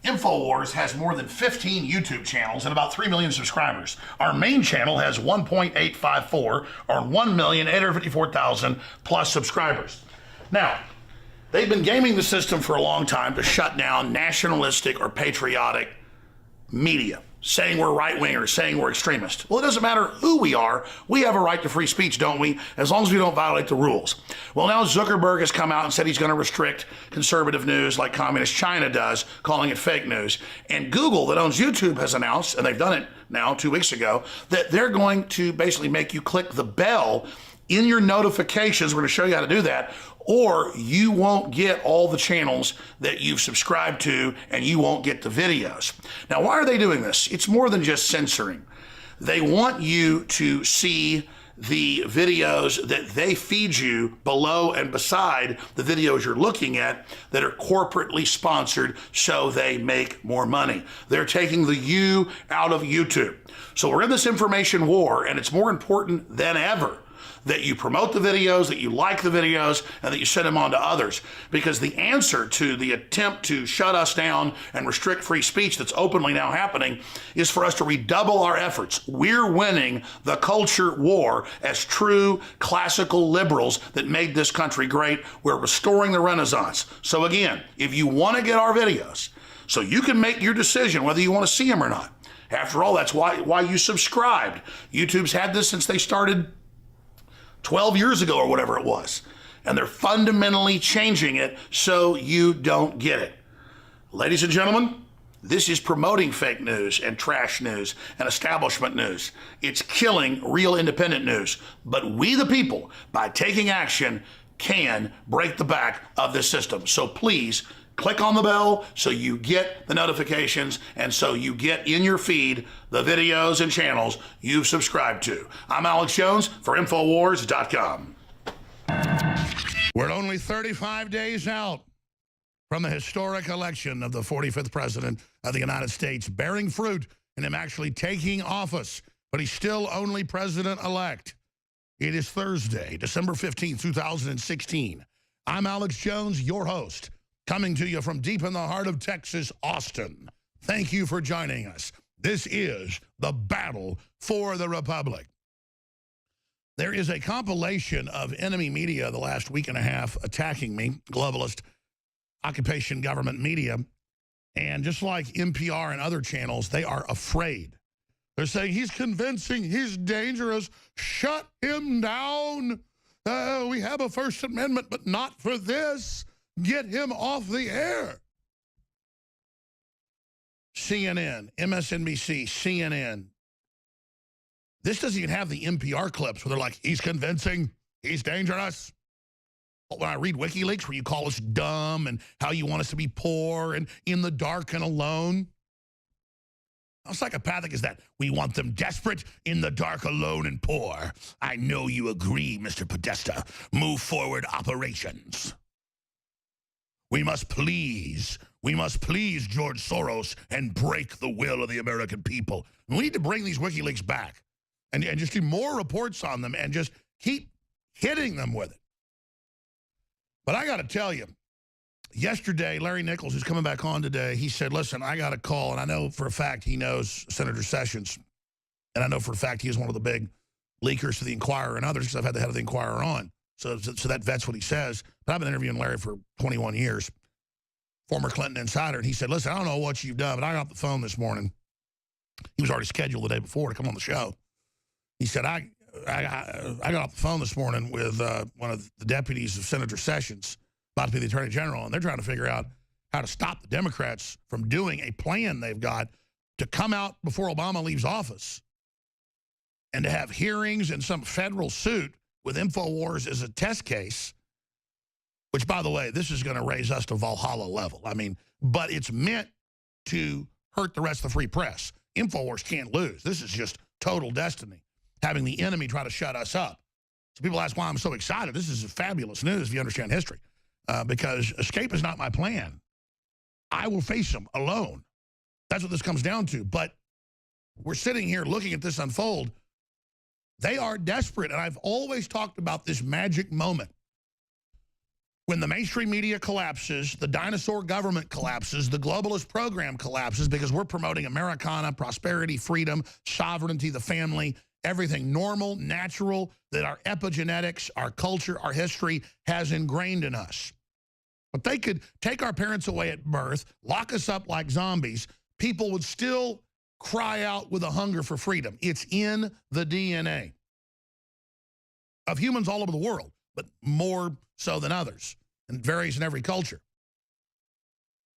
Infowars has more than 15 YouTube channels and about 3 million subscribers. Our main channel has 1.854 or 1,854,000 plus subscribers. Now, they've been gaming the system for a long time to shut down nationalistic or patriotic media, saying we're right-wingers, saying we're extremists. Well, it doesn't matter who we are. We have a right to free speech, don't we? As long as we don't violate the rules. Well, now Zuckerberg has come out and said he's going to restrict conservative news like communist China does, calling it fake news. And Google, that owns YouTube, has announced, and they've done it now 2 weeks ago, that they're going to basically make you click the bell in your notifications. We're going to show you how to do that, or you won't get all the channels that you've subscribed to, and you won't get the videos. Now, why are they doing this? It's more than just censoring. They want you to see the videos that they feed you below and beside the videos you're looking at that are corporately sponsored so they make more money. They're taking the you out of YouTube. So we're in this information war, and it's more important than ever that you promote the videos, that you like the videos, and that you send them on to others. Because the answer to the attempt to shut us down and restrict free speech that's openly now happening is for us to redouble our efforts. We're winning the culture war as true classical liberals that made this country great. We're restoring the Renaissance. So again, if you want to get our videos, so you can make your decision whether you want to see them or not. After all, that's why you subscribed. YouTube's had this since they started 12 years ago or whatever it was. And they're fundamentally changing it so you don't get it. Ladies and gentlemen, this is promoting fake news and trash news and establishment news. It's killing real independent news. But we the people, by taking action, can break the back of this system. So please, click on the bell so you get the notifications and so you get in your feed the videos and channels you've subscribed to. I'm Alex Jones for Infowars.com. We're only 35 days out from the historic election of the 45th president of the United States, bearing fruit and him actually taking office, but he's still only president-elect. It is Thursday, December 15th, 2016. I'm Alex Jones, your host, coming to you from deep in the heart of Texas, Austin. Thank you for joining us. This is the battle for the Republic. There is a compilation of enemy media the last week and a half attacking me, globalist, occupation government media, and just like NPR and other channels, they are afraid. They're saying, he's convincing, he's dangerous, shut him down. We have a First Amendment, but not for this. Get him off the air. CNN, MSNBC, CNN. This doesn't even have the NPR clips where they're like, he's convincing, he's dangerous. But when I read WikiLeaks where you call us dumb and how you want us to be poor and in the dark and alone. How psychopathic is that? We want them desperate, in the dark, alone, and poor. I know you agree, Mr. Podesta. Move forward operations. We must please George Soros and break the will of the American people. We need to bring these WikiLeaks back and just do more reports on them and just keep hitting them with it. But I got to tell you, yesterday, Larry Nichols, who's coming back on today, he said, listen, I got a call, and I know for a fact he knows Senator Sessions, and I know for a fact he is one of the big leakers to the Inquirer and others because I've had the head of the Inquirer on. So that vets what he says. But I've been interviewing Larry for 21 years, former Clinton insider, and he said, listen, I don't know what you've done, but I got off the phone this morning. He was already scheduled the day before to come on the show. He said, I got off the phone this morning with one of the deputies of Senator Sessions, about to be the Attorney General, and they're trying to figure out how to stop the Democrats from doing a plan they've got to come out before Obama leaves office and to have hearings in some federal suit with Infowars as a test case, which, by the way, this is going to raise us to Valhalla level. I mean, but it's meant to hurt the rest of the free press. Infowars can't lose. This is just total destiny, having the enemy try to shut us up. So people ask why I'm so excited. This is fabulous news if you understand history, because escape is not my plan. I will face them alone. That's what this comes down to. But we're sitting here looking at this unfold. They are desperate, and I've always talked about this magic moment When the mainstream media collapses, the dinosaur government collapses, the globalist program collapses because we're promoting Americana, prosperity, freedom, sovereignty, the family, everything normal, natural, that our epigenetics, our culture, our history has ingrained in us. But they could take our parents away at birth, lock us up like zombies, people would still cry out with a hunger for freedom. It's in the DNA of humans all over the world, but more so than others, and varies in every culture.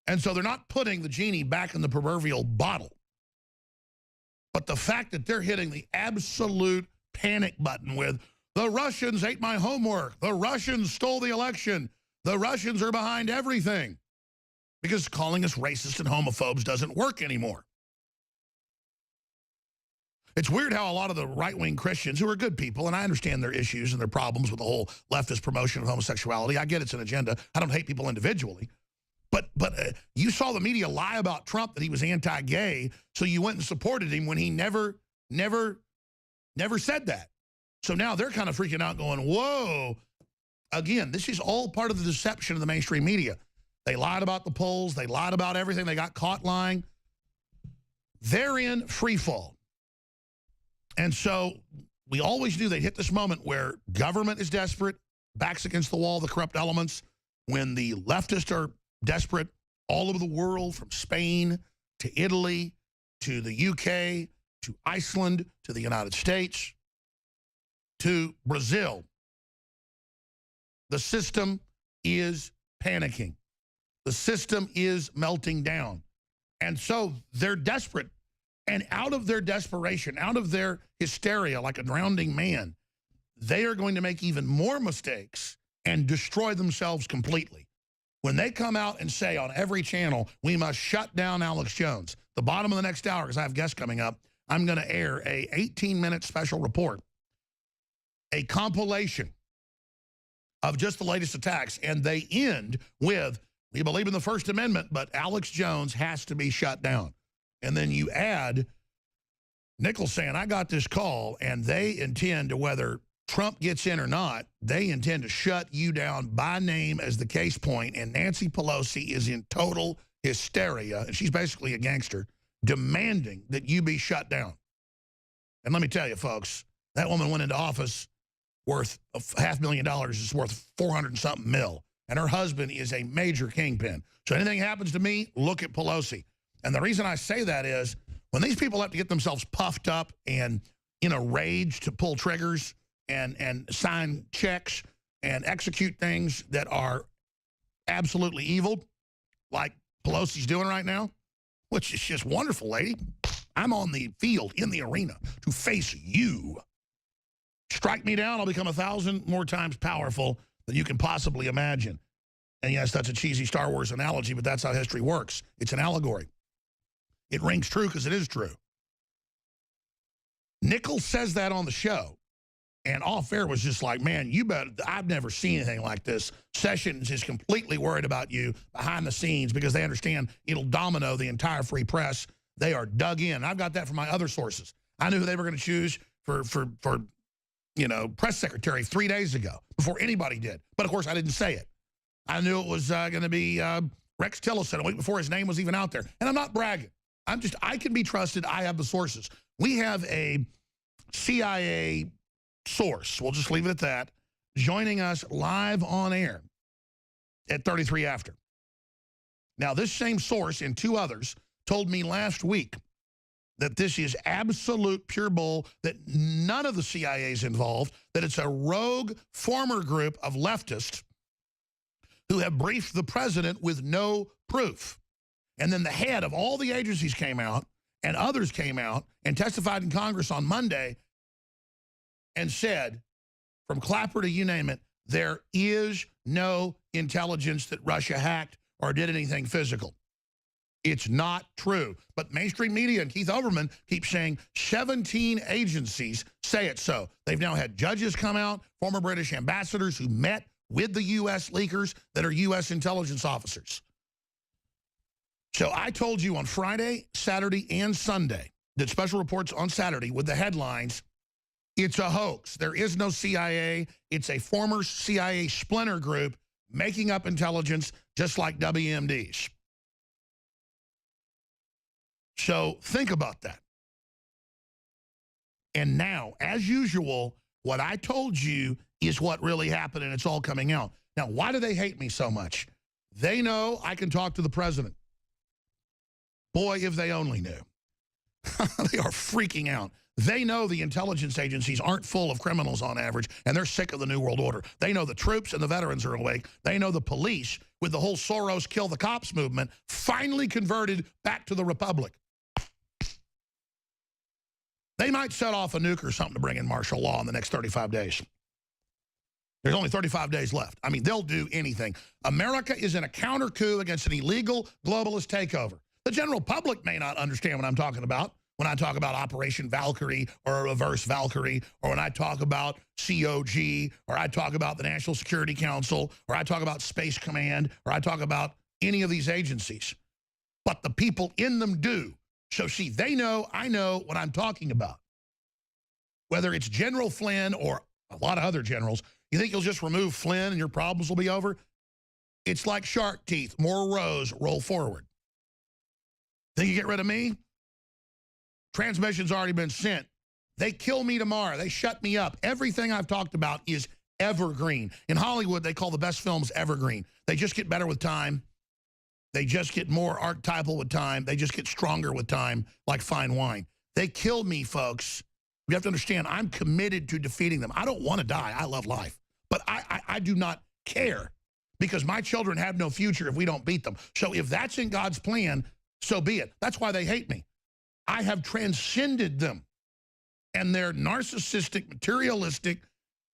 And so they're not putting the genie back in the proverbial bottle. But the fact that they're hitting the absolute panic button with, the Russians ate my homework, the Russians stole the election, the Russians are behind everything, because calling us racist and homophobes doesn't work anymore. It's weird how a lot of the right-wing Christians, who are good people, and I understand their issues and their problems with the whole leftist promotion of homosexuality. I get it's an agenda. I don't hate people individually. But you saw the media lie about Trump that he was anti-gay, so you went and supported him when he never said that. So now they're kind of freaking out going, whoa. Again, this is all part of the deception of the mainstream media. They lied about the polls. They lied about everything. They got caught lying. They're in free fall. And so we always knew they'd hit this moment where government is desperate, backs against the wall, the corrupt elements, when the leftists are desperate all over the world, from Spain to Italy to the UK to Iceland to the United States to Brazil. The system is panicking. The system is melting down. And so they're desperate. And out of their desperation, out of their hysteria, like a drowning man, they are going to make even more mistakes and destroy themselves completely. When they come out and say on every channel, we must shut down Alex Jones, the bottom of the next hour, because I have guests coming up, I'm going to air a 18-minute special report, a compilation of just the latest attacks. And they end with, we believe in the First Amendment, but Alex Jones has to be shut down. And then you add Nichols saying, I got this call, and they intend to, whether Trump gets in or not, they intend to shut you down by name as the case point. And Nancy Pelosi is in total hysteria, and she's basically a gangster, demanding that you be shut down. And let me tell you, folks, that woman went into office worth $500,000, is worth 400 and something mil. And her husband is a major kingpin. So anything happens to me, look at Pelosi. And the reason I say that is when these people have to get themselves puffed up and in a rage to pull triggers and sign checks and execute things that are absolutely evil, like Pelosi's doing right now, which is just wonderful, lady. I'm on the field, in the arena, to face you. Strike me down, I'll become 1,000 more times powerful than you can possibly imagine. And yes, that's a cheesy Star Wars analogy, but that's how history works. It's an allegory. It rings true because it is true. Nichols says that on the show. And off air was just like, man, you better, I've never seen anything like this. Sessions is completely worried about you behind the scenes because they understand it'll domino the entire free press. They are dug in. I've got that from my other sources. I knew who they were going to choose for you know, press secretary 3 days ago before anybody did. But of course, I didn't say it. I knew it was going to be Rex Tillerson a week before his name was even out there. And I'm not bragging. I can be trusted. I have the sources. We have a CIA source, we'll just leave it at that, joining us live on air at 33 after. Now, this same source and two others told me last week that this is absolute pure bull, that none of the CIA is involved, that it's a rogue former group of leftists who have briefed the president with no proof. And then the head of all the agencies came out, and others came out and testified in Congress on Monday and said, from Clapper to you name it, there is no intelligence that Russia hacked or did anything physical. It's not true. But mainstream media and Keith Olbermann keep saying 17 agencies say it so. They've now had judges come out, former British ambassadors who met with the U.S. leakers that are U.S. intelligence officers. So I told you on Friday, Saturday, and Sunday, did special reports on Saturday with the headlines, it's a hoax. There is no CIA. It's a former CIA splinter group making up intelligence just like WMDs. So think about that. And now, as usual, what I told you is what really happened, and it's all coming out. Now, why do they hate me so much? They know I can talk to the president. Boy, if they only knew. They are freaking out. They know the intelligence agencies aren't full of criminals on average, and they're sick of the New World Order. They know the troops and the veterans are awake. They know the police, with the whole Soros kill the cops movement, finally converted back to the Republic. They might set off a nuke or something to bring in martial law in the next 35 days. There's only 35 days left. I mean, they'll do anything. America is in a counter coup against an illegal globalist takeover. The general public may not understand what I'm talking about when I talk about Operation Valkyrie or Reverse Valkyrie, or when I talk about COG, or I talk about the National Security Council, or I talk about Space Command, or I talk about any of these agencies. But the people in them do. So see, they know, I know what I'm talking about. Whether it's General Flynn or a lot of other generals, you think you'll just remove Flynn and your problems will be over? It's like shark teeth, more rows, roll forward. Think you get rid of me? Transmission's already been sent. They kill me tomorrow. They shut me up. Everything I've talked about is evergreen. In Hollywood, they call the best films evergreen. They just get better with time. They just get more archetypal with time. They just get stronger with time, like fine wine. They kill me, folks. You have to understand, I'm committed to defeating them. I don't want to die. I love life. But I do not care, because my children have no future if we don't beat them. So if that's in God's plan, so be it. That's why they hate me. I have transcended them and their narcissistic, materialistic,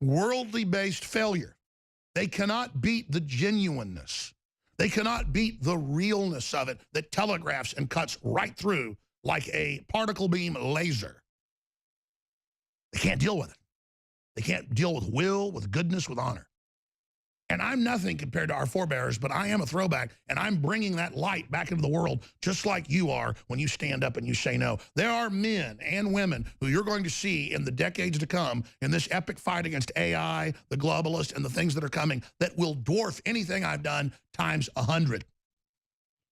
worldly-based failure. They cannot beat the genuineness. They cannot beat the realness of it that telegraphs and cuts right through like a particle beam laser. They can't deal with it. They can't deal with will, with goodness, with honor. And I'm nothing compared to our forebears, but I am a throwback, and I'm bringing that light back into the world just like you are when you stand up and you say no. There are men and women who you're going to see in the decades to come in this epic fight against AI, the globalists, and the things that are coming that will dwarf anything I've done times 100.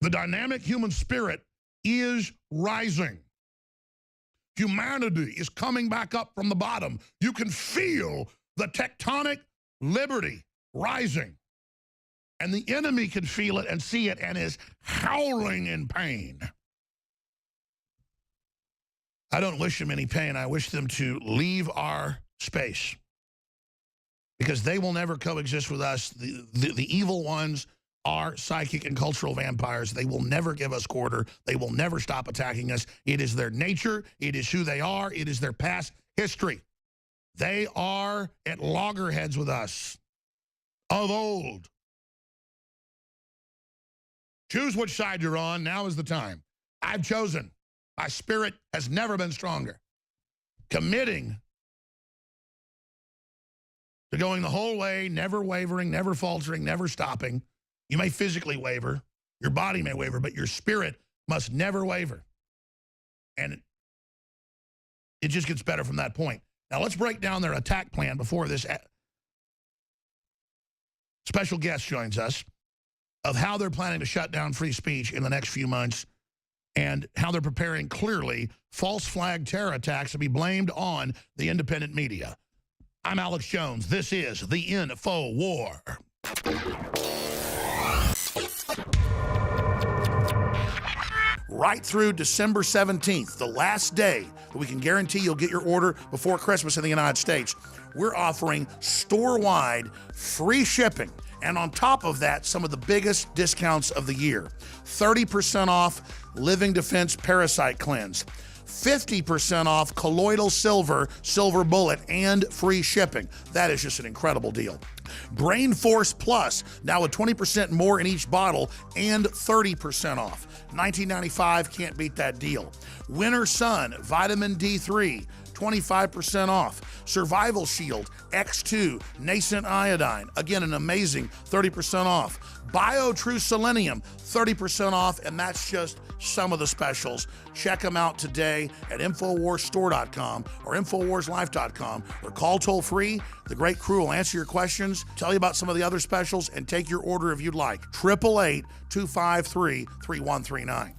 The dynamic human spirit is rising. Humanity is coming back up from the bottom. You can feel the tectonic liberty rising. And the enemy can feel it and see it and is howling in pain. I don't wish them any pain. I wish them to leave our space, because they will never coexist with us. The evil ones are psychic and cultural vampires. They will never give us quarter. They will never stop attacking us. It is their nature. It is who they are. It is their past history. They are at loggerheads with us of old. Choose which side you're on. Now is the time. I've chosen. My spirit has never been stronger. Committing to going the whole way, never wavering, never faltering, never stopping. You may physically waver. Your body may waver, but your spirit must never waver. And it just gets better from that point. Now let's break down their attack plan before this special guest joins us, of how they're planning to shut down free speech in the next few months, and how they're preparing clearly false flag terror attacks to be blamed on the independent media. I'm Alex Jones. This is the Info War. Right through December 17th, the last day that we can guarantee you'll get your order before Christmas in the United States, we're offering store-wide free shipping. And on top of that, some of the biggest discounts of the year. 30% off Living Defense Parasite Cleanse. 50% off Colloidal Silver Bullet, and free shipping. That is just an incredible deal. Brain Force Plus, now with 20% more in each bottle and 30% off. $19.95, can't beat that deal. Winter Sun, Vitamin D3, 25% off. Survival Shield, X2, Nascent Iodine, again, an amazing 30% off. BioTrue Selenium, 30% off, and that's just some of the specials. Check them out today at InfoWarsStore.com or InfoWarsLife.com, or call toll free. The great crew will answer your questions, tell you about some of the other specials, and take your order if you'd like. 888-253-3139.